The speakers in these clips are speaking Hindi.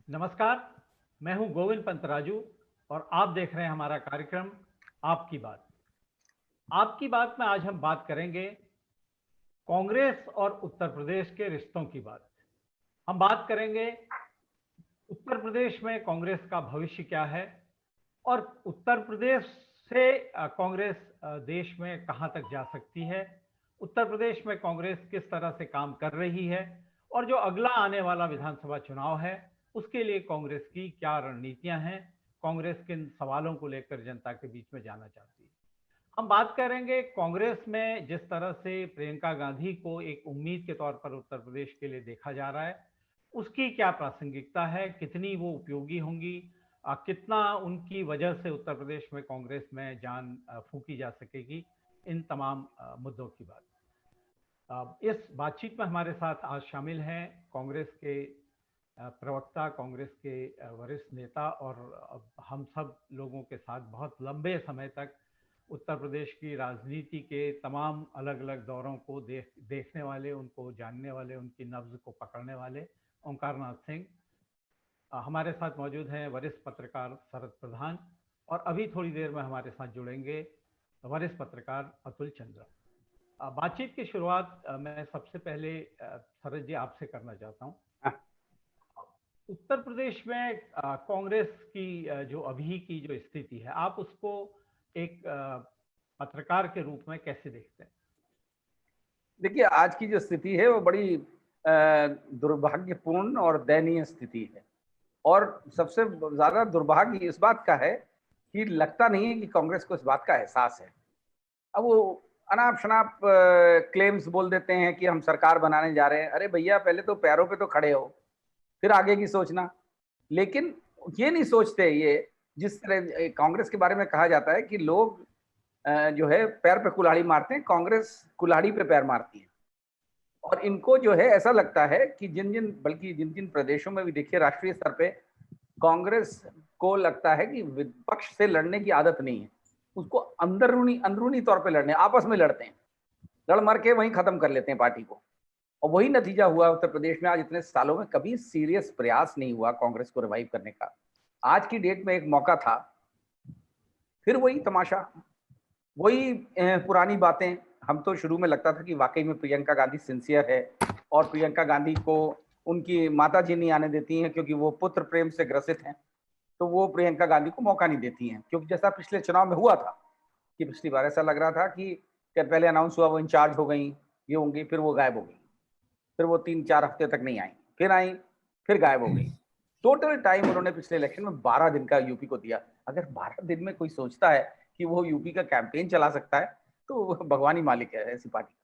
नमस्कार, मैं हूं गोविंद पंतराजू और आप देख रहे हैं हमारा कार्यक्रम आपकी बात। आपकी बात में आज हम बात करेंगे कांग्रेस और उत्तर प्रदेश के रिश्तों की बात। हम बात करेंगे उत्तर प्रदेश में कांग्रेस का भविष्य क्या है और उत्तर प्रदेश से कांग्रेस देश में कहां तक जा सकती है। उत्तर प्रदेश में कांग्रेस किस तरह से काम कर रही है और जो अगला आने वाला विधानसभा चुनाव है उसके लिए कांग्रेस की क्या रणनीतियां हैं। कांग्रेस किन सवालों को लेकर जनता के बीच में जाना चाहती है। हम बात करेंगे कांग्रेस में जिस तरह से प्रियंका गांधी को एक उम्मीद के तौर पर उत्तर प्रदेश के लिए देखा जा रहा है, उसकी क्या प्रासंगिकता है, कितनी वो उपयोगी होंगी, कितना उनकी वजह से उत्तर प्रदेश में कांग्रेस में जान फूंकी जा सकेगी। इन तमाम मुद्दों की बात इस बातचीत में हमारे साथ आज शामिल हैं कांग्रेस के प्रवक्ता, कांग्रेस के वरिष्ठ नेता और हम सब लोगों के साथ बहुत लंबे समय तक उत्तर प्रदेश की राजनीति के तमाम अलग अलग दौरों को देखने वाले, उनको जानने वाले, उनकी नब्ज को पकड़ने वाले ओंकार नाथ सिंह हमारे साथ मौजूद हैं। वरिष्ठ पत्रकार शरद प्रधान और अभी थोड़ी देर में हमारे साथ जुड़ेंगे वरिष्ठ पत्रकार अतुल चंद्रा। बातचीत की शुरुआत मैं सबसे पहले शरद जी आपसे करना चाहता हूं। उत्तर प्रदेश में कांग्रेस की जो अभी की जो स्थिति है, आप उसको एक पत्रकार के रूप में कैसे देखते हैं? देखिए, आज की जो स्थिति है वो बड़ी दुर्भाग्यपूर्ण और दयनीय स्थिति है। और सबसे ज्यादा दुर्भाग्य इस बात का है कि लगता नहीं है कि कांग्रेस को इस बात का एहसास है। अब वो अनाप शनाप क्लेम्स बोल देते हैं कि हम सरकार बनाने जा रहे हैं। अरे भैया, पहले तो पैरों पे तो खड़े हो, फिर आगे की सोचना। लेकिन ये नहीं सोचते ये, जिस तरह कांग्रेस के बारे में कहा जाता है कि लोग जो है पैर पे कुल्हाड़ी मारते हैं, कांग्रेस कुल्हाड़ी पे पैर मारती है। और इनको जो है ऐसा लगता है कि बल्कि जिन जिन प्रदेशों में भी देखिए, राष्ट्रीय स्तर पे कांग्रेस को लगता है कि विपक्ष से लड़ने की आदत नहीं है, उसको अंदरूनी अंदरूनी तौर पे लड़ने, आपस में लड़ते हैं, लड़ मर के वहीं खत्म कर लेते हैं पार्टी को। और वही नतीजा हुआ उत्तर प्रदेश में। आज इतने सालों में कभी सीरियस प्रयास नहीं हुआ कांग्रेस को रिवाइव करने का। आज की डेट में एक मौका था, फिर वही तमाशा, वही पुरानी बातें। हम तो शुरू में लगता था कि वाकई में प्रियंका गांधी सिंसियर है और प्रियंका गांधी को उनकी माता जी नहीं आने देती हैं क्योंकि वो पुत्र प्रेम से ग्रसित हैं, तो वो प्रियंका गांधी को मौका नहीं देती हैं। क्योंकि जैसा पिछले चुनाव में हुआ था कि पिछली बार ऐसा लग रहा था कि पहले अनाउंस हुआ वो इंचार्ज हो गई, ये होंगी, फिर वो गायब हो गई, फिर वो 3-4 हफ्ते तक नहीं आई, फिर आई, फिर गायब हो गई। टोटल टाइम उन्होंने पिछले इलेक्शन में 12 दिन का यूपी को दिया। अगर 12 दिन में कोई सोचता है कि वो यूपी का कैंपेन चला सकता है तो भगवान ही मालिक है ऐसी पार्टी।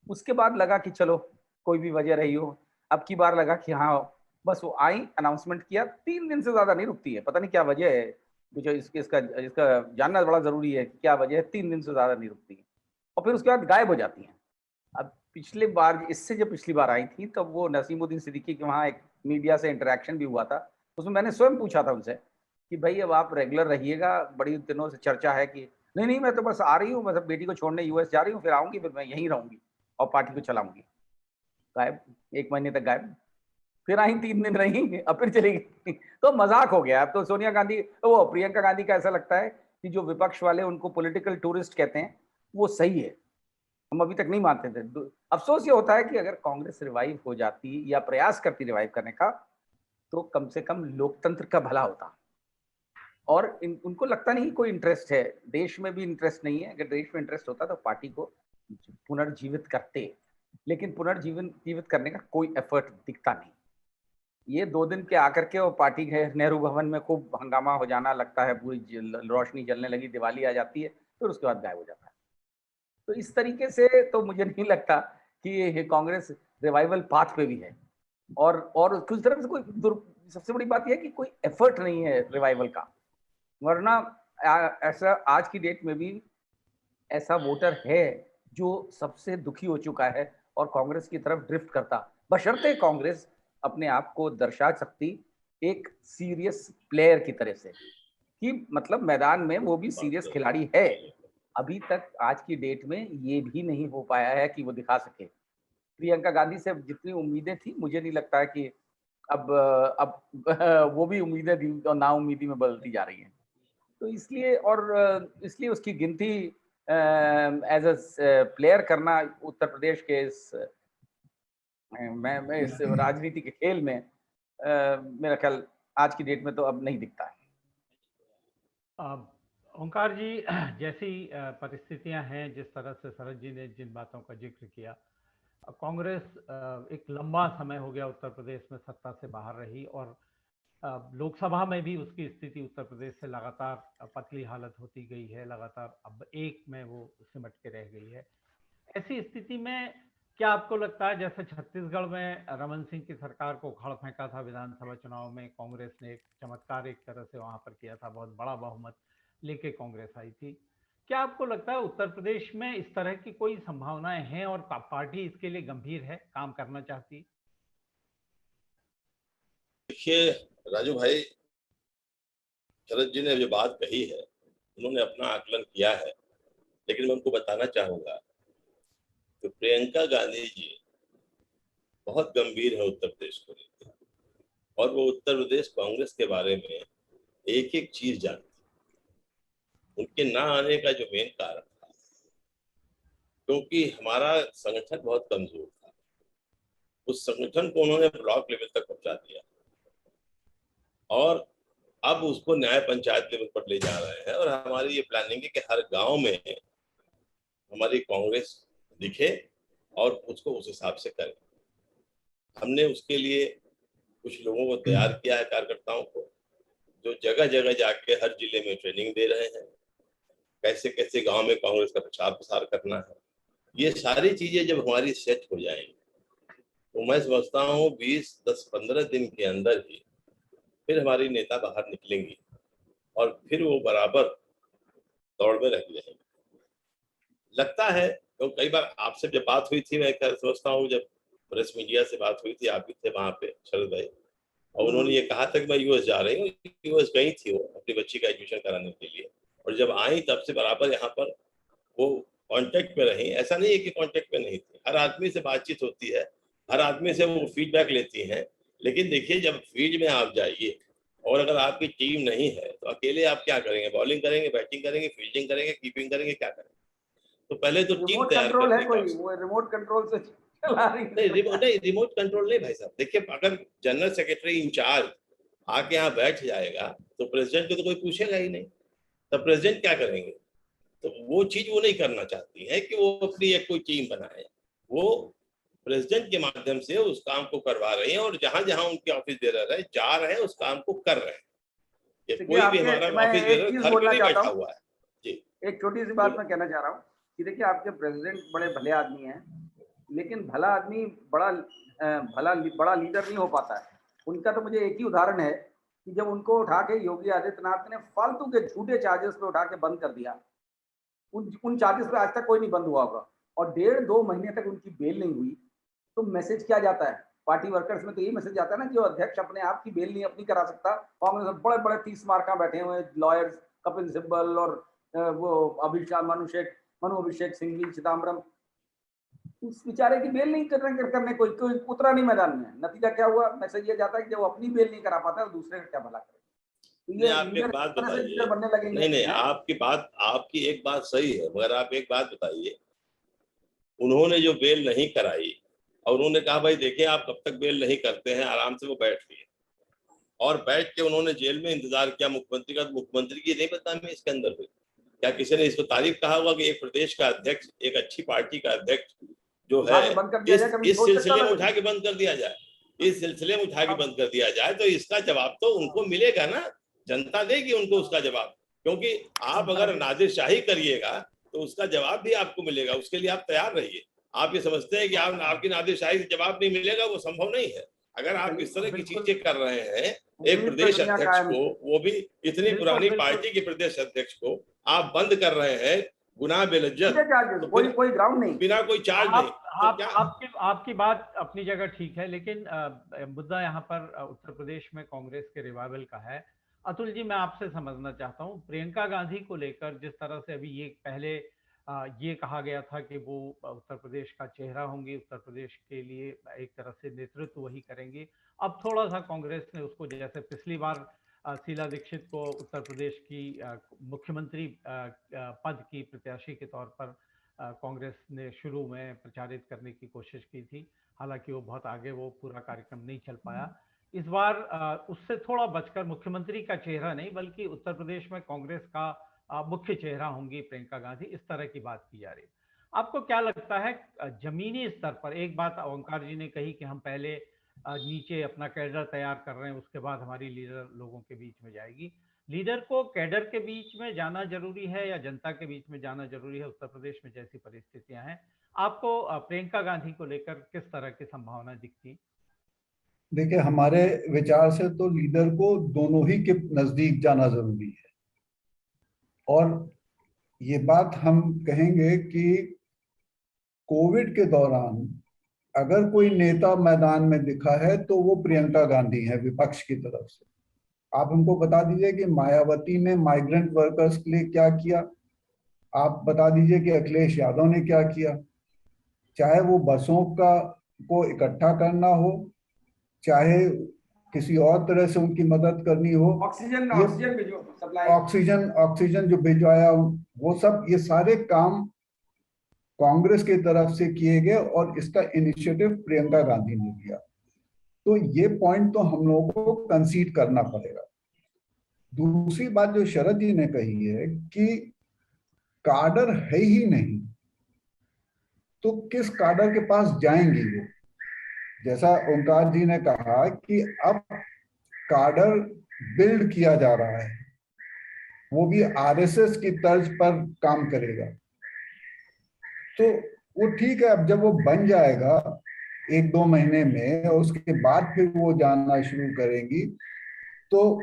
उसके बाद लगा कि चलो कोई भी वजह रही हो, अब की बार लगा कि हाँ, बस वो आई, अनाउंसमेंट किया, 3 दिन से ज्यादा नहीं रुकती है। पता नहीं क्या वजह है, मुझे इसका जानना बड़ा जरूरी है कि क्या वजह है, 3 दिन से ज्यादा नहीं रुकती है और फिर उसके बाद गायब हो जाती है। अब पिछले बार, इससे जब पिछली बार आई थी तब वो नसीमुद्दीन सिद्दीकी के वहाँ एक मीडिया से इंटरेक्शन भी हुआ था। उसमें मैंने स्वयं पूछा था उनसे कि भाई अब आप रेगुलर रहिएगा, बड़ी दिनों से चर्चा है कि नहीं नहीं, मैं तो बस आ रही हूँ, मतलब बेटी को छोड़ने यूएस जा रही हूँ, फिर आऊंगी, फिर मैं यहीं रहूंगी और पार्टी को चलाऊंगी। गायब, 1 महीने तक गायब। फिर आई, 3 दिन रही, अब फिर चली गई। तो मजाक हो गया। अब तो सोनिया गांधी, वो प्रियंका गांधी का ऐसा लगता है कि जो विपक्ष वाले उनको पॉलिटिकल टूरिस्ट कहते हैं वो सही है। हम अभी तक नहीं मानते थे। अफसोस ये होता है कि अगर कांग्रेस रिवाइव हो जाती या प्रयास करती रिवाइव करने का, तो कम से कम लोकतंत्र का भला होता। और उनको लगता नहीं कोई इंटरेस्ट है, देश में भी इंटरेस्ट नहीं है। अगर देश में इंटरेस्ट होता तो पार्टी को पुनर्जीवित करते, लेकिन पुनर्जीवित करने का कोई एफर्ट दिखता नहीं। ये 2 दिन के आकर के और पार्टी के नेहरू भवन में खूब हंगामा हो जाना, लगता है पूरी रोशनी जलने लगी, दिवाली आ जाती है, फिर उसके बाद गायब हो जाता है। तो इस तरीके से तो मुझे नहीं लगता कि ये कांग्रेस रिवाइवल पाथ पे भी है। और कुछ तरफ से कोई सबसे बड़ी बात यह है कि कोई एफर्ट नहीं है रिवाइवल का। वरना ऐसा आज की डेट में भी ऐसा वोटर है जो सबसे दुखी हो चुका है और कांग्रेस की तरफ ड्रिफ्ट करता, बशर्ते कांग्रेस अपने आप को दर्शा सकती एक सीरियस प्लेयर की तरह से, कि मतलब मैदान में वो भी सीरियस खिलाड़ी है। अभी तक आज की डेट में ये भी नहीं हो पाया है कि वो दिखा सके। प्रियंका गांधी से जितनी उम्मीदें थी, मुझे नहीं लगता है कि अब वो भी उम्मीदें थी और नाउम्मीदी में बदलती जा रही हैं। तो इसलिए इसलिए उसकी गिनती एज अ प्लेयर करना उत्तर प्रदेश के मैं इस राजनीति के खेल में मेरा ख्याल आज की डेट में तो अब नहीं दिखता है। ओंकार जी, जैसी परिस्थितियां हैं, जिस तरह से शरद जी ने जिन बातों का जिक्र किया, कांग्रेस एक लंबा समय हो गया उत्तर प्रदेश में सत्ता से बाहर रही और लोकसभा में भी उसकी स्थिति उत्तर प्रदेश से लगातार पतली हालत होती गई है, लगातार अब एक में वो सिमट के रह गई है। ऐसी स्थिति में क्या आपको लगता है, जैसे छत्तीसगढ़ में रमन सिंह की सरकार को उखाड़ फेंका था विधानसभा चुनाव में, कांग्रेस ने एक चमत्कार एक तरह से वहां पर किया था, बहुत बड़ा बहुमत लेके कांग्रेस आई थी, क्या आपको लगता है उत्तर प्रदेश में इस तरह की कोई संभावनाएं हैं और पार्टी इसके लिए गंभीर है, काम करना चाहती है? देखिए राजू भाई, शरद जी ने जो बात कही है उन्होंने अपना आकलन किया है, लेकिन मैं उनको बताना चाहूंगा कि प्रियंका गांधी जी बहुत गंभीर है उत्तर प्रदेश को लेकर, और वो उत्तर प्रदेश कांग्रेस के बारे में एक एक चीज जानती। उनके ना आने का जो मेन कारण था, क्योंकि हमारा संगठन बहुत कमजोर था, उस संगठन को उन्होंने ब्लॉक लेवल तक पहुंचा दिया और अब उसको न्याय पंचायत लेवल पर ले जा रहे हैं। और हमारी ये प्लानिंग है कि हर गांव में हमारी कांग्रेस दिखे और उसको उस हिसाब से करें। हमने उसके लिए कुछ लोगों को तैयार किया है, कार्यकर्ताओं को, जो जगह जगह जाके हर जिले में ट्रेनिंग दे रहे हैं, कैसे कैसे गांव में कांग्रेस का प्रचार प्रसार करना है। ये सारी चीजें जब हमारी सेट हो जाएंगी तो मैं समझता हूँ 20-10-15 दिन के अंदर ही फिर हमारी नेता बाहर निकलेंगी और फिर वो बराबर दौड़ में रह जाएंगे। लगता है तो कई बार आपसे जब बात हुई थी, मैं समझता हूँ जब प्रेस मीडिया से बात हुई थी, आप भी थे वहां पे शरद भाई, और उन्होंने ये कहा था कि मैं यूएस जा रही हूँ। यूएस गई थी वो अपनी बच्ची का एडमिशन कराने के लिए, और जब आई तब से बराबर यहाँ पर वो कांटेक्ट में रही। ऐसा नहीं है कि कांटेक्ट में नहीं थी, हर आदमी से बातचीत होती है, हर आदमी से वो फीडबैक लेती हैं। लेकिन देखिए, जब फील्ड में आप जाइए और अगर आपकी टीम नहीं है तो अकेले आप क्या करेंगे? बॉलिंग करेंगे, बैटिंग करेंगे, फील्डिंग करेंगे, कीपिंग करेंगे, क्या करेंगे? तो पहले तो टीम रिमोट तैयार कंट्रोल है करने का। कोई, वो रिमोट कंट्रोल से चला रही नहीं, रिमोट कंट्रोल नहीं भाई साहब। देखिए, अगर जनरल सेक्रेटरी इंचार्ज आके यहाँ बैठ जाएगा तो प्रेसिडेंट को तो कोई पूछेगा ही नहीं, तो प्रेसिडेंट क्या करेंगे? तो वो चीज वो नहीं करना चाहती है कि वो अपनी एक कोई टीम बनाए। वो प्रेसिडेंट के माध्यम से उस काम को करवा रही हैं, और जहां जहां उनके ऑफिस बेरर है जा रहे हैं उस काम को कर रहे हैं। ये देखिए, कोई भी हमारा आपके मैं ऑफिस एक बेरर चीज घर पे बोलना नहीं चाहता बैठा हूँ, हुआ है। जी एक छोटी सी बात मैं कहना चाह रहा हूँ कि देखिए, आपके प्रेसिडेंट बड़े भले आदमी हैं, लेकिन भला आदमी बड़ा लीडर नहीं हो पाता है। उनका तो मुझे एक ही उदाहरण है कि जब उनको उठा के योगी आदित्यनाथ ने फालतू के झूठे चार्जेस पे उठा के बंद कर दिया, उन चार्जेस पे आज तक कोई नहीं बंद हुआ होगा, और 1.5-2 महीने तक उनकी बेल नहीं हुई। तो मैसेज क्या जाता है पार्टी वर्कर्स में? तो यही मैसेज जाता है ना कि वो अध्यक्ष अपने आप की बेल नहीं अपनी करा सकता। कांग्रेस में बड़े बड़े 30 मार्का बैठे हुए लॉयर्स, कपिल सिब्बल और वो मनु अभिषेक सिंघवी चिदम्बरम, उस बेचारे की बेल नहीं करने कोई उतरा नहीं मैदान में। नतीजा क्या हुआ? मैसेज ये जाता है कि जब वो अपनी बेल नहीं करा पाता तो दूसरे का क्या भला करे। तो नहीं, ये आप एक लीडर बात किस तरह से बताइए। लीडर बनने लगेंगे नहीं, हैं? आपकी एक बात सही है, मगर आप एक बात बताइए, उन्होंने जो बेल नहीं कराई और उन्होंने कहा भाई देखिए आप कब तक बेल नहीं करते हैं, आराम से वो बैठ लिए, और बैठ के उन्होंने जेल में इंतजार किया मुख्यमंत्री का। तो मुख्यमंत्री की नहीं बदनामी इसके अंदर हुई? क्या किसी ने इसको तारीफ कहा होगा कि एक प्रदेश का अध्यक्ष, एक अच्छी पार्टी का अध्यक्ष जो उठा है, के बंद कर दिया जाए, कभी इस सोच सकता सिलसिले में था? उठा के बंद कर दिया जाए, इस सिलसिले में उठा के बंद कर दिया जाए, तो इसका जवाब तो उनको मिलेगा ना, जनता देगी उनको उसका जवाब। क्योंकि आप अगर नादिरशाही करिएगा तो उसका जवाब भी आपको मिलेगा, उसके लिए आप तैयार रहिए। आप ये समझते हैं कि आप आपकी नादिरशाही से जवाब नहीं मिलेगा, वो संभव नहीं है। अगर आप इस तरह की चीजें कर रहे हैं, एक उम्मीद पे प्रदेश दुनिया अध्यक्ष कायम को, है। वो भी इतनी बिल्कुल पुरानी बिल्कुल। पार्टी के प्रदेश अध्यक्ष को आप बंद कर रहे हैं गुनाह बेलज्जत, चार्जेस, तो कोई फिर कोई ग्राउंड नहीं। बिना कोई चार्ज नहीं, तो क्या? आपकी बात अपनी जगह ठीक है, लेकिन मुद्दा यहाँ पर उत्तर प्रदेश में कांग्रेस के रिवाइवल का है। अतुल जी, मैं आपसे समझना चाहता हूँ प्रियंका गांधी को लेकर, जिस तरह से अभी ये पहले ये कहा गया था कि वो उत्तर प्रदेश का चेहरा होंगी, उत्तर प्रदेश के लिए एक तरह से नेतृत्व वही करेंगे, अब थोड़ा सा कांग्रेस ने उसको, जैसे पिछली बार शीला दीक्षित को उत्तर प्रदेश की मुख्यमंत्री पद की प्रत्याशी के तौर पर कांग्रेस ने शुरू में प्रचारित करने की कोशिश की थी, हालांकि वो बहुत आगे वो पूरा कार्यक्रम नहीं चल पाया। इस बार उससे थोड़ा बचकर मुख्यमंत्री का चेहरा नहीं बल्कि उत्तर प्रदेश में कांग्रेस का मुख्य चेहरा होंगी प्रियंका गांधी, इस तरह की बात की जा रही है। आपको क्या लगता है जमीनी स्तर पर? एक बात ओंकार जी ने कही कि हम पहले नीचे अपना कैडर तैयार कर रहे हैं, उसके बाद हमारी लीडर लोगों के बीच में जाएगी। लीडर को कैडर के बीच में जाना जरूरी है या जनता के बीच में जाना जरूरी है उत्तर प्रदेश में जैसी परिस्थितियां हैं? आपको प्रियंका गांधी को लेकर किस तरह की संभावना दिखती? देखिए, हमारे विचार से तो लीडर को दोनों ही के नजदीक जाना जरूरी है। और ये बात हम कहेंगे कि कोविड के दौरान अगर कोई नेता मैदान में दिखा है तो वो प्रियंका गांधी है विपक्ष की तरफ से। आप हमको बता दीजिए कि मायावती ने माइग्रेंट वर्कर्स के लिए क्या किया, आप बता दीजिए कि अखिलेश यादव ने क्या किया। चाहे वो बसों का को इकट्ठा करना हो, चाहे किसी और तरह से उनकी मदद करनी हो, ऑक्सीजन जो भिजवाया, वो सब, ये सारे काम कांग्रेस की तरफ से किए गए और इसका इनिशिएटिव प्रियंका गांधी ने लिया। तो ये पॉइंट तो हम लोगों को कंसीड करना पड़ेगा। दूसरी बात जो शरद जी ने कही है कि काडर है ही नहीं, तो किस काडर के पास जाएंगी वो? जैसा ओंकार जी ने कहा कि अब काडर बिल्ड किया जा रहा है, वो भी आरएसएस की तर्ज पर काम करेगा। तो वो ठीक है, अब जब वो बन जाएगा 1-2 महीने में और उसके बाद फिर वो जानना शुरू करेंगी, तो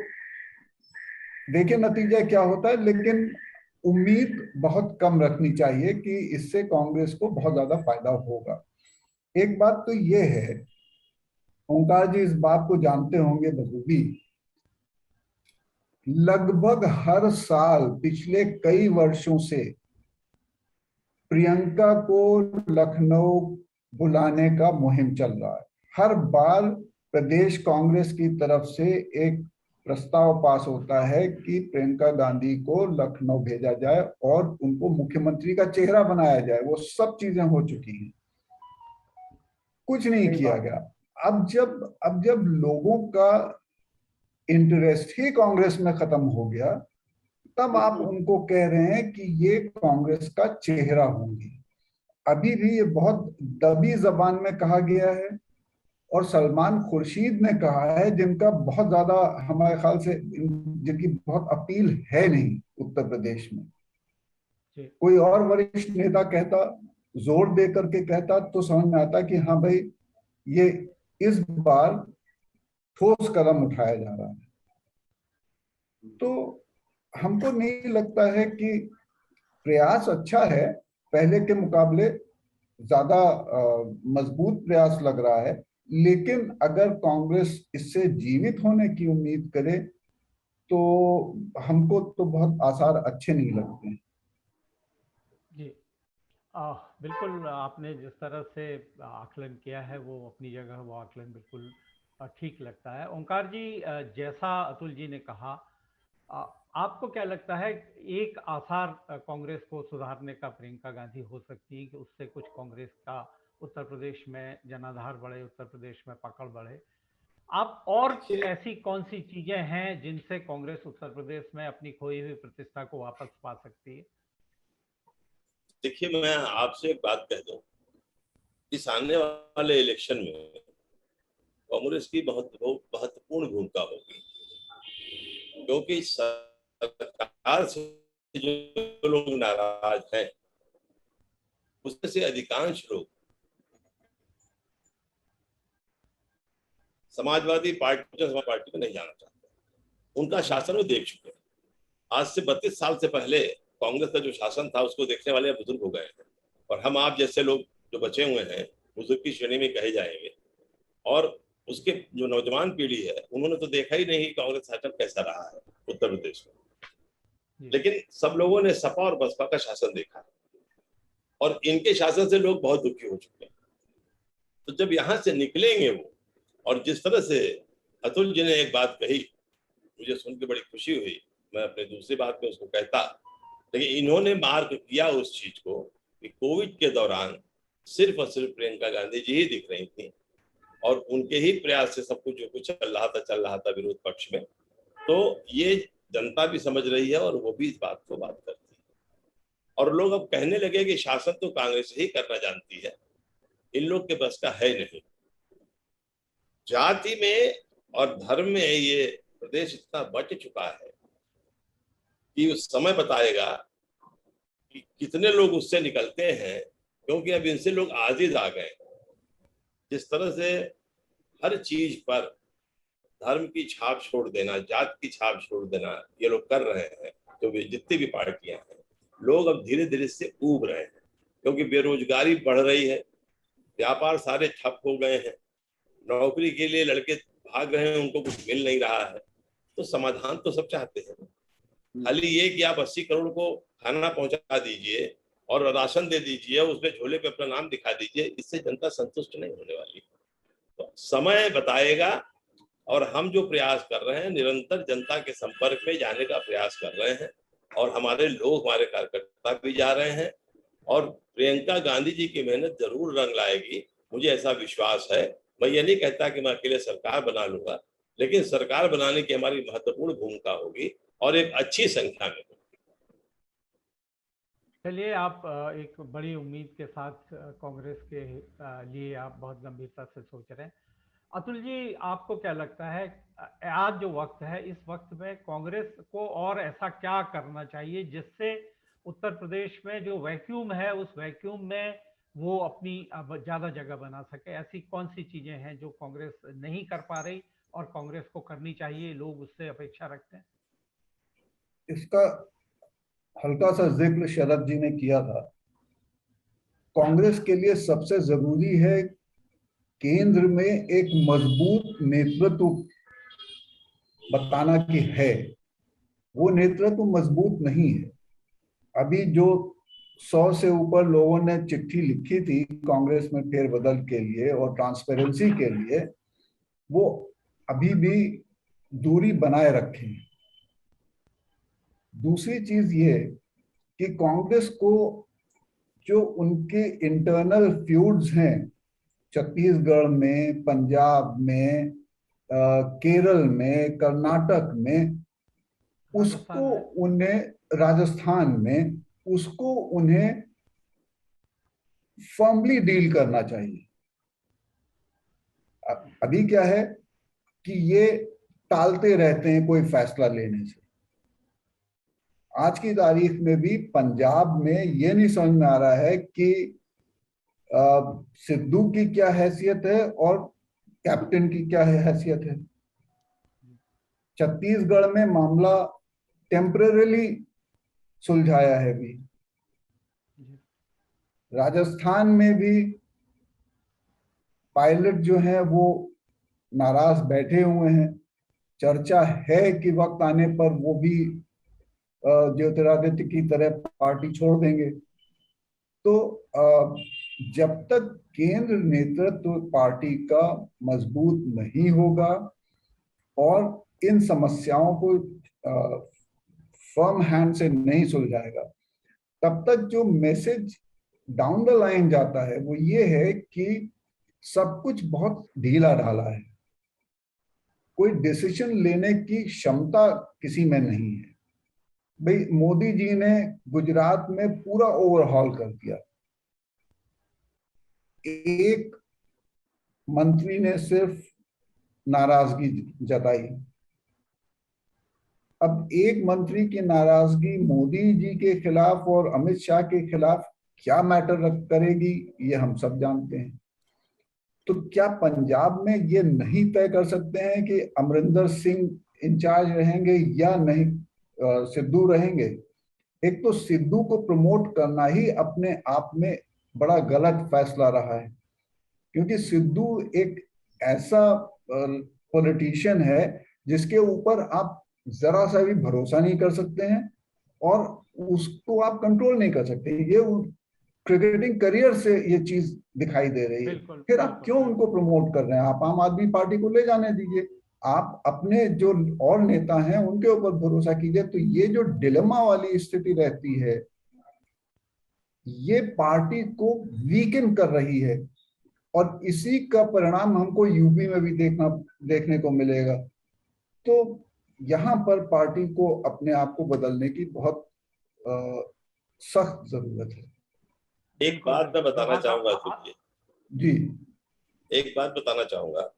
देखिए नतीजा क्या होता है। लेकिन उम्मीद बहुत कम रखनी चाहिए कि इससे कांग्रेस को बहुत ज्यादा फायदा होगा। एक बात तो ये है, ओंकार जी इस बात को जानते होंगे बखूबी, लगभग हर साल पिछले कई वर्षों से प्रियंका को लखनऊ बुलाने का मुहिम चल रहा है। हर बार प्रदेश कांग्रेस की तरफ से एक प्रस्ताव पास होता है कि प्रियंका गांधी को लखनऊ भेजा जाए और उनको मुख्यमंत्री का चेहरा बनाया जाए। वो सब चीजें हो चुकी हैं, कुछ नहीं किया गया। अब जब लोगों का इंटरेस्ट ही कांग्रेस में खत्म हो गया, तब आप उनको कह रहे हैं कि ये कांग्रेस का चेहरा होंगी। अभी भी ये बहुत दबी जबान में कहा गया है और सलमान खुर्शीद ने कहा है, जिनका बहुत ज्यादा हमारे ख्याल से जिनकी बहुत अपील है नहीं उत्तर प्रदेश में। कोई और वरिष्ठ नेता कहता, जोर दे करके कहता, तो समझ में आता कि हाँ भाई, ये इस बार ठोस कदम उठाया जा रहा है। तो हमको नहीं लगता है कि प्रयास अच्छा है, पहले के मुकाबले ज्यादा मजबूत प्रयास लग रहा है। लेकिन अगर कांग्रेस इससे जीवित होने की उम्मीद करे तो हमको तो बहुत आसार अच्छे नहीं लगते हैं। जी बिल्कुल, आपने जिस तरह से आकलन किया है वो अपनी जगह वो आकलन बिल्कुल ठीक लगता है। ओंकार जी, जैसा अतुल जी ने कहा, आपको क्या लगता है एक आसार कांग्रेस को सुधारने का प्रियंका गांधी हो सकती है कि उससे कुछ कांग्रेस का उत्तर प्रदेश में जनाधार बढ़े, उत्तर प्रदेश में पकड़ बढ़े? आप और ऐसी कौन सी चीजें हैं जिनसे कांग्रेस उत्तर प्रदेश में अपनी खोई हुई प्रतिष्ठा को वापस पा सकती है? देखिए, मैं आपसे एक बात कह दूं, इस आने वाले इलेक्शन में कांग्रेस की बहुत महत्वपूर्ण भूमिका होगी, क्योंकि सरकार से जो लोग नाराज हैं उसमें से अधिकांश लोग समाजवादी पार्टी को नहीं जाना चाहते। उनका शासन वो देख चुके हैं। आज से 32 साल से पहले कांग्रेस का जो शासन था उसको देखने वाले बुजुर्ग हो गए हैं, और हम आप जैसे लोग जो बचे हुए हैं बुजुर्ग की श्रेणी में कहे जाएंगे। और उसके जो नौजवान पीढ़ी है उन्होंने तो देखा ही नहीं कांग्रेस शासन कैसा रहा है उत्तर प्रदेश में। लेकिन सब लोगों ने सपा और बसपा का शासन देखा और इनके शासन से लोग बहुत दुखी हो चुके हैं। तो जब यहाँ से निकलेंगे वो और जिस तरह से अतुल जी ने एक बात कही, मुझे सुन के बड़ी खुशी हुई। मैं अपने दूसरी बात में उसको कहता, लेकिन इन्होंने मार्क किया उस चीज को कि कोविड के दौरान सिर्फ और सिर्फ प्रियंका गांधी जी ही दिख रही थी और उनके ही प्रयास से सब कुछ जो कुछ चल रहा था विरोध पक्ष में। तो ये जनता भी समझ रही है और वो भी इस बात को बात करती है। और लोग अब कहने लगे कि शासन तो कांग्रेस ही करना जानती है, इन लोग के बस का है नहीं। जाति में और धर्म में ये प्रदेश इतना बच चुका है कि उस समय बताएगा कि कितने लोग उससे निकलते हैं, क्योंकि अब इनसे लोग आजिज आ गए। जिस तरह से हर चीज पर धर्म की छाप छोड़ देना, जात की छाप छोड़ देना ये लोग कर रहे हैं, तो जितनी भी पार्टियां हैं, लोग अब धीरे धीरे से ऊब रहे हैं, क्योंकि बेरोजगारी बढ़ रही है, व्यापार सारे ठप हो गए हैं, नौकरी के लिए लड़के भाग रहे हैं, उनको कुछ मिल नहीं रहा है। तो समाधान तो सब चाहते हैं, खाली ये कि आप 80 करोड़ को खाना पहुंचा दीजिए और राशन दे दीजिए, उसमें झोले पे अपना नाम दिखा दीजिए, इससे जनता संतुष्ट नहीं होने वाली। तो समय बताएगा। और हम जो प्रयास कर रहे हैं, निरंतर जनता के संपर्क में जाने का प्रयास कर रहे हैं और हमारे लोग, हमारे कार्यकर्ता भी जा रहे हैं और प्रियंका गांधी जी की मेहनत जरूर रंग लाएगी, मुझे ऐसा विश्वास है। मैं ये नहीं कहता कि मैं अकेले सरकार बना लूंगा, लेकिन सरकार बनाने की हमारी महत्वपूर्ण भूमिका होगी और एक अच्छी संख्या में होगी। चलिए, आप एक बड़ी उम्मीद के साथ कांग्रेस के लिए आप बहुत गंभीरता से सोच रहे हैं। अतुल जी, आपको क्या लगता है आज जो वक्त है, इस वक्त में कांग्रेस को और ऐसा क्या करना चाहिए जिससे उत्तर प्रदेश में जो वैक्यूम है, उस वैक्यूम में वो अपनी ज्यादा जगह बना सके? ऐसी कौन सी चीजें हैं जो कांग्रेस नहीं कर पा रही और कांग्रेस को करनी चाहिए, लोग उससे अपेक्षा रखते हैं? इसका हल्का सा जिक्र शरद जी ने किया था। कांग्रेस के लिए सबसे जरूरी है केंद्र में एक मजबूत नेतृत्व बताना कि है। वो नेतृत्व मजबूत नहीं है। अभी जो 100 से ऊपर लोगों ने चिट्ठी लिखी थी कांग्रेस में फेरबदल के लिए और ट्रांसपेरेंसी के लिए, वो अभी भी दूरी बनाए रखे। दूसरी चीज ये कि कांग्रेस को जो उनके इंटरनल फ्यूड्स हैं, छत्तीसगढ़ में, पंजाब में, केरल में, कर्नाटक में, उसको उन्हें, राजस्थान में, उसको उन्हें फर्मली डील करना चाहिए। अभी क्या है कि ये टालते रहते हैं कोई फैसला लेने से। आज की तारीख में भी पंजाब में ये नहीं समझ में आ रहा है कि सिद्धू की क्या हैसियत है और कैप्टन की क्या हैसियत है। छत्तीसगढ़ में मामला टेम्परेरी सुलझाया है भी, राजस्थान में भी पायलट जो है वो नाराज बैठे हुए हैं। चर्चा है कि वक्त आने पर वो भी ज्योतिरादित्य की तरह पार्टी छोड़ देंगे। तो जब तक केंद्र नेतृत्व पार्टी का मजबूत नहीं होगा और इन समस्याओं को फर्म हैंड से नहीं सुलझाएगा, तब तक जो मैसेज डाउन द लाइन जाता है वो ये है कि सब कुछ बहुत ढीला ढाला है, कोई डिसीजन लेने की क्षमता किसी में नहीं है। भाई, मोदी जी ने गुजरात में पूरा ओवरहॉल कर दिया, एक मंत्री ने सिर्फ नाराजगी जताई। अब एक मंत्री की नाराजगी मोदी जी के खिलाफ और अमित शाह के खिलाफ क्या मैटर करेगी, ये हम सब जानते हैं। तो क्या पंजाब में ये नहीं तय कर सकते हैं कि अमरिंदर सिंह इंचार्ज रहेंगे या नहीं सिद्धू रहेंगे? एक तो सिद्धू को प्रमोट करना ही अपने आप में बड़ा गलत फैसला रहा है, क्योंकि सिद्धू एक ऐसा पॉलिटिशियन है जिसके ऊपर आप जरा सा भी भरोसा नहीं कर सकते हैं और उसको आप कंट्रोल नहीं कर सकते। ये क्रिकेटिंग करियर से ये चीज दिखाई दे रही है। बिल्कुल, फिर आप बिल्कुल, क्यों उनको प्रमोट कर रहे हैं? आप आम आदमी पार्टी को ले जाने दीजिए, आप अपने जो और नेता हैं उनके ऊपर भरोसा कीजिए। तो ये जो डिलेमा वाली स्थिति रहती है, ये पार्टी को वीकन कर रही है, और इसी का परिणाम हमको यूपी में भी देखने को मिलेगा। तो यहाँ पर पार्टी को अपने आप को बदलने की बहुत सख्त जरूरत है। एक बिल्कुल, बात मैं बिल्कुल। बताना हाँ, चाहूंगा हाँ, अतुल जी, जी एक बात बताना चाहूंगा।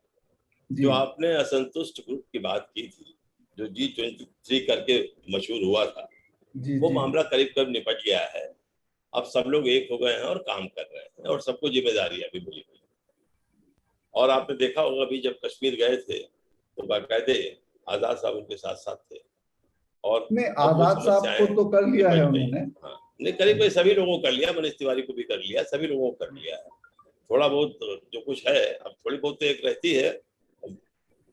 जी जो आपने असंतुष्ट ग्रुप की बात की थी, जो G23 करके मशहूर हुआ था, जी वो जी मामला करीब करीब निपट गया है। अब सब लोग एक हो गए हैं और काम कर रहे हैं, और सबको जिम्मेदारियां भी मिली हुई। और आपने देखा होगा अभी जब कश्मीर गए थे तो बाकायदे आजाद साहब उनके साथ साथ थे, और नहीं, अब वो आजाद साहब को समस्याएं तो कर लिया है निपट गई। उन्होंने। हाँ, नहीं करीब करीब सभी लोगों को कर लिया, मनीष तिवारी को भी कर लिया, सभी लोगों को कर लिया है। थोड़ा बहुत जो कुछ है, अब थोड़ी बहुत तो एक रहती है,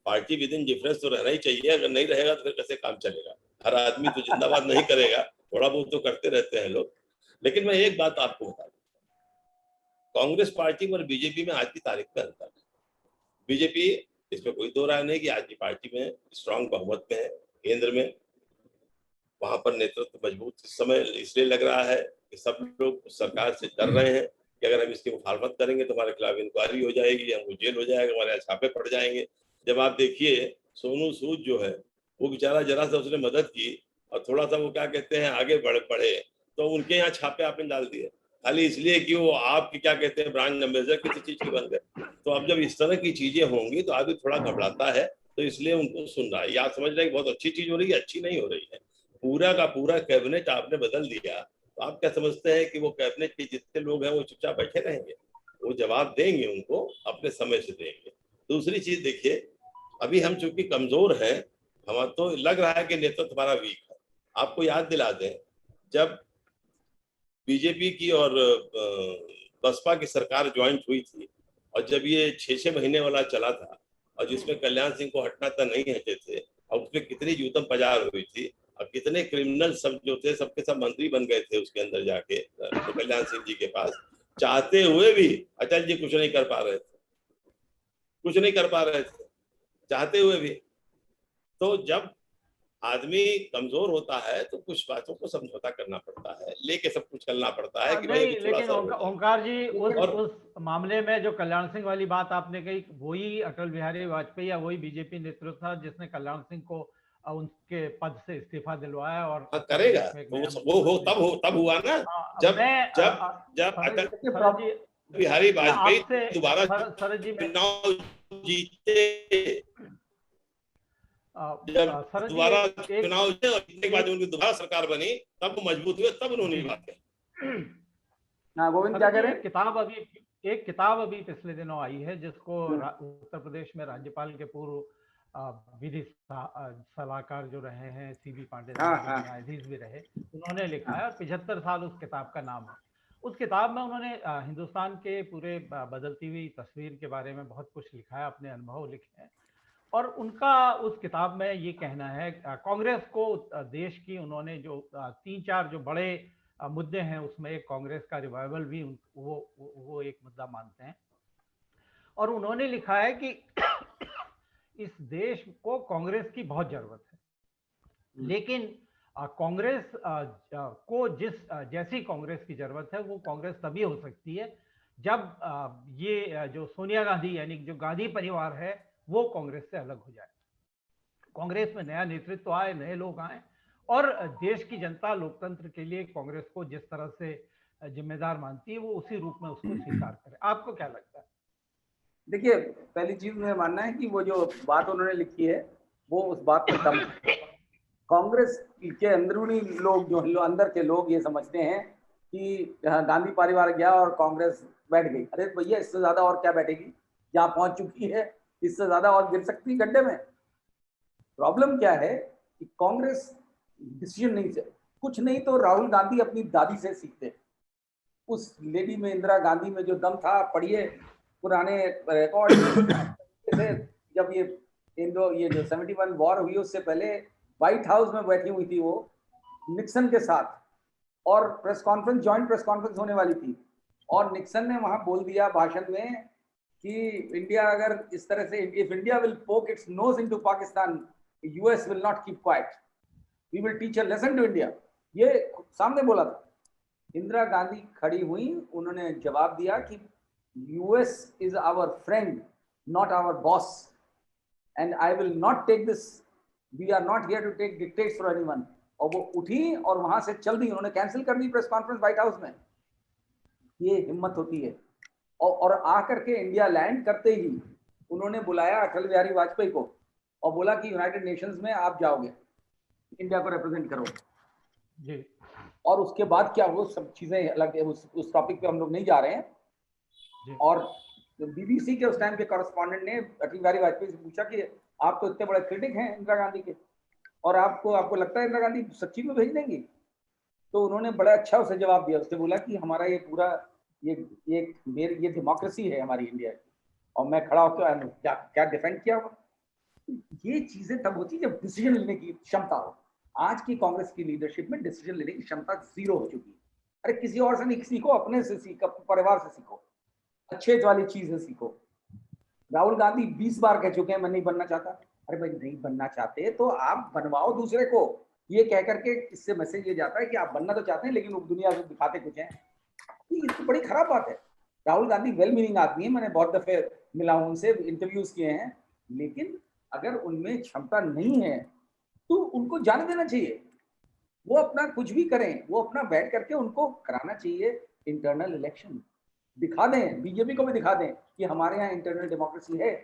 पार्टी विद इन डिफरेंस तो रहना ही चाहिए। अगर नहीं रहेगा तो फिर कैसे काम चलेगा? हर आदमी तो जिंदाबाद नहीं करेगा, थोड़ा बहुत तो करते रहते हैं लोग। लेकिन मैं एक बात आपको बता दूं, कांग्रेस पार्टी और बीजेपी में आज की तारीख में अंतर है। बीजेपी, इसमें कोई दो राय नहीं कि आज की पार्टी में स्ट्रांग बहुमत में है, केंद्र में, वहां पर नेतृत्व मजबूत इस समय इसलिए लग रहा है कि सब लोग सरकार से डर रहे हैं कि अगर हम इसकी मुखालफत करेंगे तो हमारे खिलाफ इंक्वायरी हो जाएगी, हमको जेल हो जाएगा, हमारे यहाँ छापे पड़ जाएंगे। जब आप देखिए सोनू सूद जो है, वो बेचारा जरा सा उसने मदद की और थोड़ा सा वो क्या कहते हैं आगे बढ़े, तो उनके यहाँ छापे आपने डाल दिए, खाली इसलिए कि वो आपकी क्या कहते हैं ब्रांड एम्बेसडर किसी चीज की बन गए। तो अब जब इस तरह की चीजें होंगी तो आदमी थोड़ा घबराता है, तो इसलिए उनको सुन रहा है। या समझ रहे हैं बहुत अच्छी चीज हो रही है, अच्छी नहीं हो रही है। पूरा का पूरा कैबिनेट आपने बदल दिया, तो आप क्या समझते हैं कि वो कैबिनेट के जितने लोग हैं वो चुपचाप बैठे रहेंगे? वो जवाब देंगे, उनको अपने समय से देंगे। दूसरी चीज देखिए, अभी हम चूंकि कमजोर हैं, हमारा तो लग रहा है कि नेतृत्व हमारा वीक है। आपको याद दिला दें, जब बीजेपी की और बसपा की सरकार ज्वाइंट हुई थी, और जब ये 6-6 महीने वाला चला था, और जिसमें कल्याण सिंह को हटना था नहीं हटे थे, और उसमें कितनी जूतम पजार हुई थी, और कितने क्रिमिनल सब जो थे सबके सब मंत्री बन गए थे उसके अंदर जाके कल्याण सिंह जी के पास, चाहते हुए भी अटल जी कुछ नहीं कर पा रहे थे, कुछ नहीं कर पा रहे थे, चाहते हुए भी। तो जब आदमी कमजोर होता है तो कुछ बातों को समझौता करना पड़ता है, लेके सब कुछ करना पड़ता है कि भाई अभी नहीं, थोड़ा लेकिन सा ओंकार जी, और उस मामले में जो कल्याण सिंह वाली बात आपने कही, वही अटल बिहारी वाजपेयी या वही बीजेपी नेतृत्व था जिसने कल्याण सिंह को उनके पद से इस्तीफा दिलवाया और हाँ उत्तर करेगा। प्रदेश में एक तो नया वो तब हुआ ना, जब मैं जब जब सरज अटल सरज जी, बिहारी मैं वाजपेयी आपसे दोबारा सरज जी, मैं चुनाव जीते, जब सरज जी दोबारा एक चुनाव जीते और जीतने के बाद उनकी दोबारा सरकार बनी, तब वो मजबूत हुए, तब उन्होंने बात कही। हाँ गोविंद क्या कह रहे हैं? एक किताब अभी पिछले दिनों आई है जिसको उत्तर प्रदेश में राज्यपाल के पूर्व विधि सलाहकार जो रहे हैं सीबी पांडे साहब, जो न्यायाधीश भी रहे, उन्होंने लिखा है, और 75 साल उस किताब का नाम है। उस किताब में उन्होंने हिंदुस्तान के पूरे बदलती हुई तस्वीर के बारे में बहुत कुछ लिखा है, अपने अनुभव लिखे हैं। और उनका उस किताब में ये कहना है, कांग्रेस को देश की उन्होंने जो 3-4 जो बड़े मुद्दे हैं, उसमें एक कांग्रेस का रिवाइवल भी वो एक मुद्दा मानते हैं। और उन्होंने लिखा है कि इस देश को कांग्रेस की बहुत जरूरत है, लेकिन कांग्रेस को जैसी कांग्रेस की जरूरत है, वो कांग्रेस तभी हो सकती है जब ये जो सोनिया गांधी यानी जो गांधी परिवार है वो कांग्रेस से अलग हो जाए, कांग्रेस में नया नेतृत्व आए, नए लोग आए, और देश की जनता लोकतंत्र के लिए कांग्रेस को जिस तरह से जिम्मेदार मानती है वो उसी रूप में उसको स्वीकार करे। आपको क्या लगता है? देखिए, पहली चीज मुझे मानना है कि वो जो बात उन्होंने लिखी है वो उस बात पर दम। कांग्रेस के अंदरूनी लोग जो अंदर के लोग ये समझते हैं कि गांधी परिवार गया और कांग्रेस बैठ गई। अरे भैया, इससे ज्यादा और क्या बैठेगी? जहां पहुंच चुकी है, इससे ज्यादा और गिर सकती है गड्ढे में। प्रॉब्लम क्या है कि कांग्रेस डिसीजन नहीं से, कुछ नहीं तो राहुल गांधी अपनी दादी से सीखते। उस लेडी में, इंदिरा गांधी में जो दम था, पढ़िए पुराने रिकॉर्ड से, जब ये जो 71 वॉर हुई उससे पहले व्हाइट हाउस में बैठी हुई थी वो निक्सन के साथ, और press conference, joint press conference होने वाली थी, और निक्सन ने वहां बोल दिया भाषण में कि इंडिया अगर इस तरह से, if India will poke its nose into Pakistan, US will not keep quiet, we will teach a lesson to India. ये सामने बोला था। इंदिरा गांधी खड़ी हुई, उन्होंने जवाब दिया कि US is our friend, not our boss, and I will not take this, we are not here to take dictates from anyone. और वो उठी और वहां से चल दी, उन्होंने कैंसिल कर दी प्रेस कॉन्फ्रेंस व्हाइट हाउस में। ये हिम्मत होती है। और आकर के इंडिया लैंड करते ही उन्होंने बुलाया अटल बिहारी वाजपेयी को और बोला कि यूनाइटेड नेशंस में आप जाओगे, इंडिया को रिप्रेजेंट करो जी। और उसके बाद क्या, वो सब चीजें अलग है, उस टॉपिक पे हम लोग नहीं जा रहे हैं जी। और बीबीसी के उस टाइम के कॉरेस्पॉन्डेंट ने अटल बिहारी वाजपेयी से पूछा कि आप तो इतने बड़े क्रिटिक हैं इंदिरा गांधी के, और आपको लगता है इंदिरा गांधी सच्ची में भेज देंगी? तो उन्होंने बड़ा अच्छा उसे जवाब दिया। उसने बोला कि हमारा ये पूरा ये डेमोक्रेसी है हमारी इंडिया की, और मैं खड़ा होकर क्या क्या डिफेंड किया हुआ। ये चीजें तब होती जब डिसीजन लेने की क्षमता हो। आज की कांग्रेस की लीडरशिप में डिसीजन लेने की क्षमता जीरो हो चुकी है। अरे किसी और से नहीं सीखो, अपने से सीखो, परिवार से सीखो, अच्छे वाली चीजें सीखो। राहुल गांधी 20 बार कह चुके हैं मैं नहीं बनना चाहता। अरे भाई नहीं बनना चाहते तो आप बनवाओ दूसरे को, ये कह करके इससे मैसेज ये जाता है कि आप बनना तो चाहते हैं लेकिन दुनिया को दिखाते कुछ हैं। ये तो बड़ी खराब बात है। राहुल गांधी वेल मीनिंग आदमी है, मैंने बहुत दफे मिला हूं उनसे, इंटरव्यूज किए हैं, लेकिन अगर उनमें क्षमता नहीं है तो उनको जाने देना चाहिए। वो अपना कुछ भी करें, वो अपना बैठ करके उनको कराना चाहिए इंटरनल इलेक्शन, दिखा दें, बीजेपी को भी दिखा दें कि हमारे यहाँ इंटरनल डेमोक्रेसी है।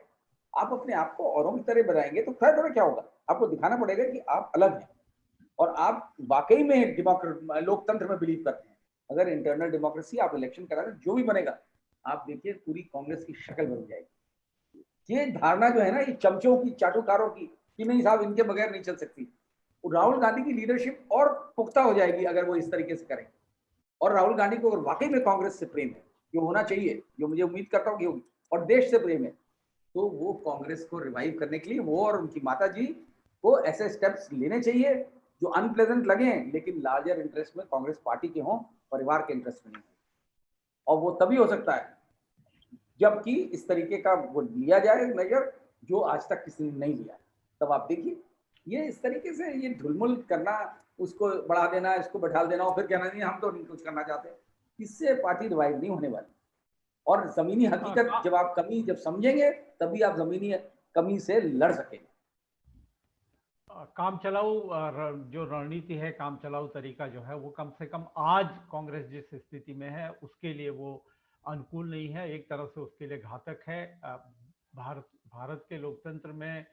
आप अपने आप को औरों की तरह बनाएंगे तो खैर क्या होगा, आपको दिखाना पड़ेगा कि आप अलग हैं और आप वाकई में लोकतंत्र में बिलीव करते हैं। अगर इंटरनल डेमोक्रेसी आप इलेक्शन करा दें, जो भी बनेगा, आप देखिए पूरी कांग्रेस की शक्ल बन जाएगी। ये धारणा जो है ना, ये चमचों की, चाटुकारों की, कि नहीं साहब इनके बगैर नहीं चल सकती, राहुल गांधी की लीडरशिप और पुख्ता हो जाएगी अगर वो इस तरीके से करें। और राहुल गांधी को अगर वाकई में कांग्रेस से प्रेम है, जो होना चाहिए, जो मुझे उम्मीद करता हूँ कि होगी, और देश से प्रेम है, तो वो कांग्रेस को रिवाइव करने के लिए वो और उनकी माता जी को ऐसे स्टेप्स लेने चाहिए जो अनप्लेजेंट लगे लेकिन लार्जर इंटरेस्ट में कांग्रेस पार्टी के हों, परिवार के इंटरेस्ट में नहीं। और वो तभी हो सकता है जबकि इस तरीके का वो लिया जाए मेजर जो आज तक किसी ने नहीं लिया। तब आप देखिए ये इस तरीके से ये ढुलमुल करना, उसको बढ़ा देना, इसको बैठा देना और फिर कहना नहीं हम तो नहीं कुछ करना चाहते, इससे पार्टी रिवाइव नहीं होने वाली। और जमीनी हकीकत जब आप कमी जब समझेंगे तभी आप जमीनी कमी से लड़ सकेंगे। काम चलाऊ जो रणनीति है, काम चलाऊ तरीका जो है, वो कम से कम आज कांग्रेस जिस स्थिति में है उसके लिए वो अनुकूल नहीं है, एक तरह से उसके लिए घातक है। भारत के लोकतंत्र में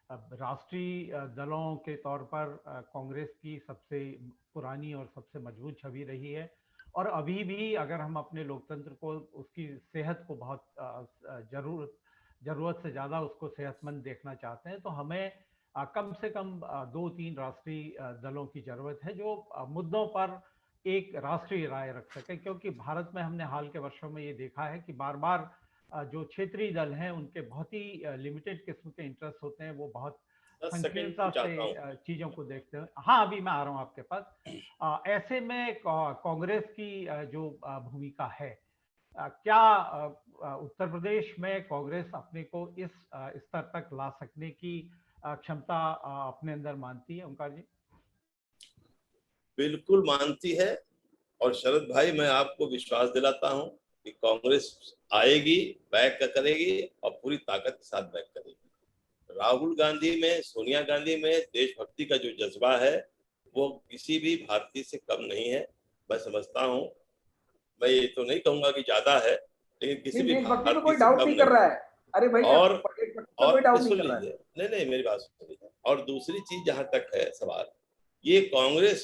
राष्ट्रीय दलों के तौर पर कांग्रेस की सबसे पुरानी और सबसे मजबूत छवि रही है, और अभी भी अगर हम अपने लोकतंत्र को, उसकी सेहत को बहुत जरूरत से ज़्यादा उसको सेहतमंद देखना चाहते हैं, तो हमें कम से कम 2-3 राष्ट्रीय दलों की जरूरत है जो मुद्दों पर एक राष्ट्रीय राय रख सके। क्योंकि भारत में हमने हाल के वर्षों में ये देखा है कि बार बार जो क्षेत्रीय दल हैं उनके बहुत ही लिमिटेड किस्म के इंटरेस्ट होते हैं, वो बहुत संकीर्णता से चीजों को देखते हैं। हाँ, अभी मैं आ रहा हूँ आपके पास। ऐसे में कांग्रेस की जो भूमिका है, क्या उत्तर प्रदेश में कांग्रेस अपने को इस स्तर तक ला सकने की क्षमता अपने अंदर मानती है ओंकार जी? बिल्कुल मानती है। और शरद भाई, मैं आपको विश्वास दिलाता हूं कि कांग्रेस आएगी, बैक करेगी और पूरी ताकत के साथ बैक करेगी। राहुल गांधी में, सोनिया गांधी में देशभक्ति का जो जज्बा है वो किसी भी भारतीय से कम नहीं है। मैं समझता हूं, मैं ये तो नहीं कहूंगा कि ज्यादा है, लेकिन किसी भी भारतीय से कोई डाउट नहीं कर रहा है। अरे भाई, और सुन लीजिए, नहीं मेरी बात सुनिए। और दूसरी चीज जहां तक है सवाल, ये कांग्रेस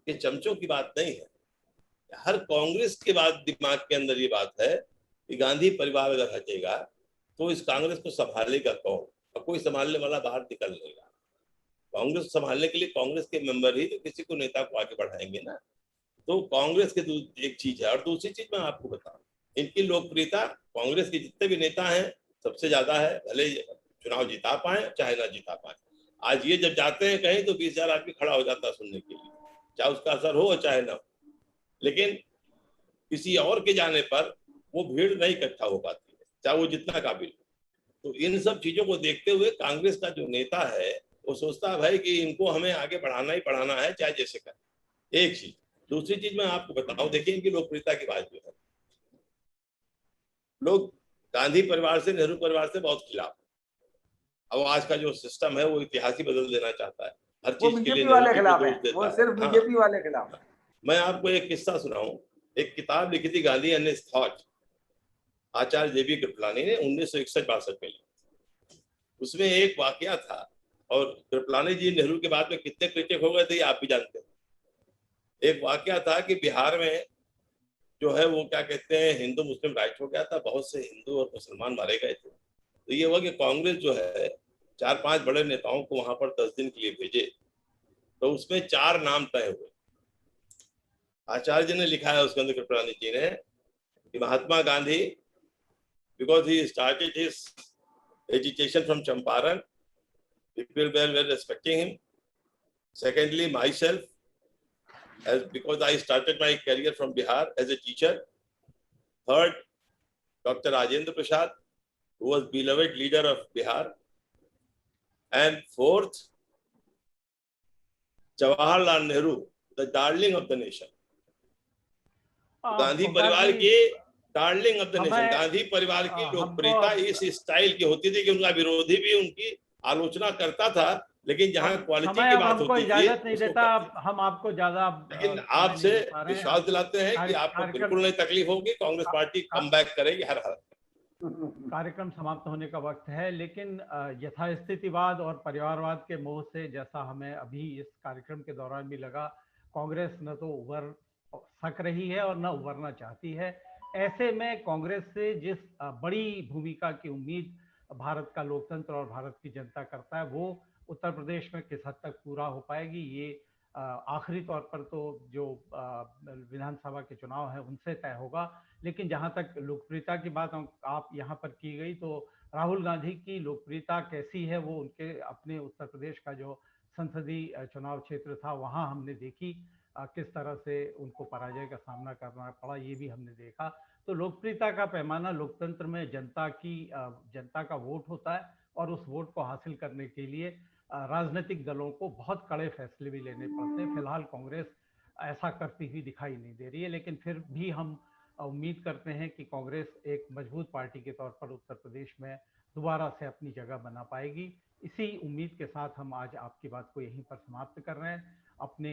के चमचों की बात नहीं है। हर कांग्रेस के बाद दिमाग के अंदर ये बात है कि गांधी परिवार अगर हटेगा तो इस कांग्रेस को संभालेगा कौन, और कोई संभालने वाला बाहर निकल लेगा। कांग्रेस संभालने के लिए कांग्रेस के मेंबर ही तो किसी को, नेता को आगे बढ़ाएंगे ना। तो कांग्रेस के एक चीज है। और दूसरी चीज मैं आपको बताऊं, इनकी लोकप्रियता कांग्रेस के जितने भी नेता हैं सबसे ज्यादा है, भले चुनाव जिता पाए चाहे ना जिता पाए। आज ये जब जाते हैं कहीं तो 20,000 आदमी खड़ा हो जाता है सुनने के लिए, चाहे उसका असर हो चाहे ना हो। लेकिन किसी और के जाने पर वो भीड़ नहीं इकट्ठा हो पाती है, चाहे वो जितना काबिल हो। तो इन सब चीजों को देखते हुए कांग्रेस का जो नेता है वो सोचता है भाई कि इनको हमें आगे बढ़ाना ही बढ़ाना है, चाहे जैसे करें। एक चीज। दूसरी चीज मैं आपको बताऊं, देखिए इनकी लोकप्रियता की बात जो है, लोग गांधी परिवार से, नेहरू परिवार से बहुत खिलाफ। अब आज का जो सिस्टम है वो इतिहास ही बदल देना चाहता है, हर वो चीज के लिए बीजेपी नेहरू वाले जी को खिलाफ दोष है, देता वो है। सिर्फ हाँ, बीजेपी वाले खिलाफ है। मैं आपको एक किस्सा सुनाऊं। एक किताब लिखी थी गांधी एंड हिज थॉट, आचार्य जेबी कृपलानी ने 1961-62 में लिखी। उसमें एक वाकया था, और कृपलानी जी नेहरू के बाद में कितने क्रिटिक हो गए थे ये आप भी जानते हैं। एक वाकया था कि बिहार में जो है वो क्या कहते हैं, हिंदू मुस्लिम राइट हो गया था, बहुत से हिंदू और मुसलमान मारे गए थे। तो ये हुआ कि कांग्रेस जो है 4-5 बड़े नेताओं को वहां पर 10 दिन के लिए भेजे, तो उसमें 4 नाम तय हुए। आचार्य जी ने लिखा है उसके अंदर, कृपलानी जी ने, कि Mahatma Gandhi, because he started his education from Champaran, people were well respecting him. Secondly, myself, as because I started my career from Bihar as a teacher. Third, Dr. Rajendra Prasad, who was beloved leader of Bihar. And fourth, Jawaharlal Nehru, the darling of the nation. Gandhi परिवार के darling of the nation, Gandhi परिवार की लोकप्रियता इस स्टाइल की होती थी कि उनका विरोधी भी उनकी आलोचना करता था, लेकिन जहां क्वालिटी की बात होती थी इजाजत नहीं देता, हम आपको ज्यादा, लेकिन आपसे विश्वास दिलाते हैं कि आपको बिल्कुल नहीं तकलीफ होगी, कांग्रेस पार्टी कम बैक करेगी हर हाल। कार्यक्रम समाप्त होने का वक्त है, लेकिन यथास्थितिवाद और परिवारवाद के मोह से, जैसा हमें अभी इस कार्यक्रम के दौरान भी लगा, कांग्रेस न तो उभर सक रही है और न उभरना चाहती है। ऐसे में कांग्रेस से जिस बड़ी भूमिका की उम्मीद भारत का लोकतंत्र और भारत की जनता करता है, वो उत्तर प्रदेश में किस हद तक पूरा हो पाएगी, ये आखिरी तौर पर तो जो विधानसभा के चुनाव हैं उनसे तय होगा। लेकिन जहां तक लोकप्रियता की बात आप यहां पर की गई, तो राहुल गांधी की लोकप्रियता कैसी है वो उनके अपने उत्तर प्रदेश का जो संसदीय चुनाव क्षेत्र था वहां हमने देखी, किस तरह से उनको पराजय का सामना करना पड़ा, ये भी हमने देखा। तो लोकप्रियता का पैमाना लोकतंत्र में जनता का वोट होता है, और उस वोट को हासिल करने के लिए राजनीतिक दलों को बहुत कड़े फैसले भी लेने पड़ते हैं। फिलहाल कांग्रेस ऐसा करती हुई दिखाई नहीं दे रही है, लेकिन फिर भी हम उम्मीद करते हैं कि कांग्रेस एक मजबूत पार्टी के तौर पर उत्तर प्रदेश में दोबारा से अपनी जगह बना पाएगी। इसी उम्मीद के साथ हम आज आपकी बात को यहीं पर समाप्त कर रहे हैं। अपने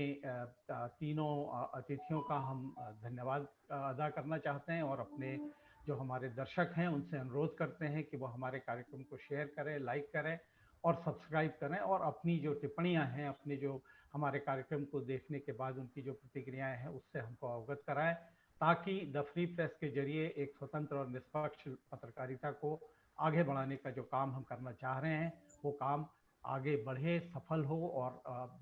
तीनों अतिथियों का हम धन्यवाद अदा करना चाहते हैं, और अपने जो हमारे दर्शक हैं उनसे अनुरोध करते हैं कि वो हमारे कार्यक्रम को शेयर करें, लाइक करें और सब्सक्राइब करें, और अपनी जो टिप्पणियां हैं, अपने जो हमारे कार्यक्रम को देखने के बाद उनकी जो प्रतिक्रियाएं हैं उससे हमको अवगत कराएं, ताकि द फ्री प्रेस के जरिए एक स्वतंत्र और निष्पक्ष पत्रकारिता को आगे बढ़ाने का जो काम हम करना चाह रहे हैं वो काम आगे बढ़े, सफल हो, और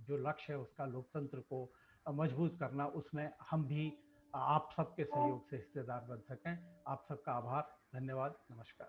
जो लक्ष्य है उसका लोकतंत्र को मजबूत करना, उसमें हम भी आप सबके सहयोग से हिस्सेदार बन सकें। आप सबका आभार, धन्यवाद, नमस्कार।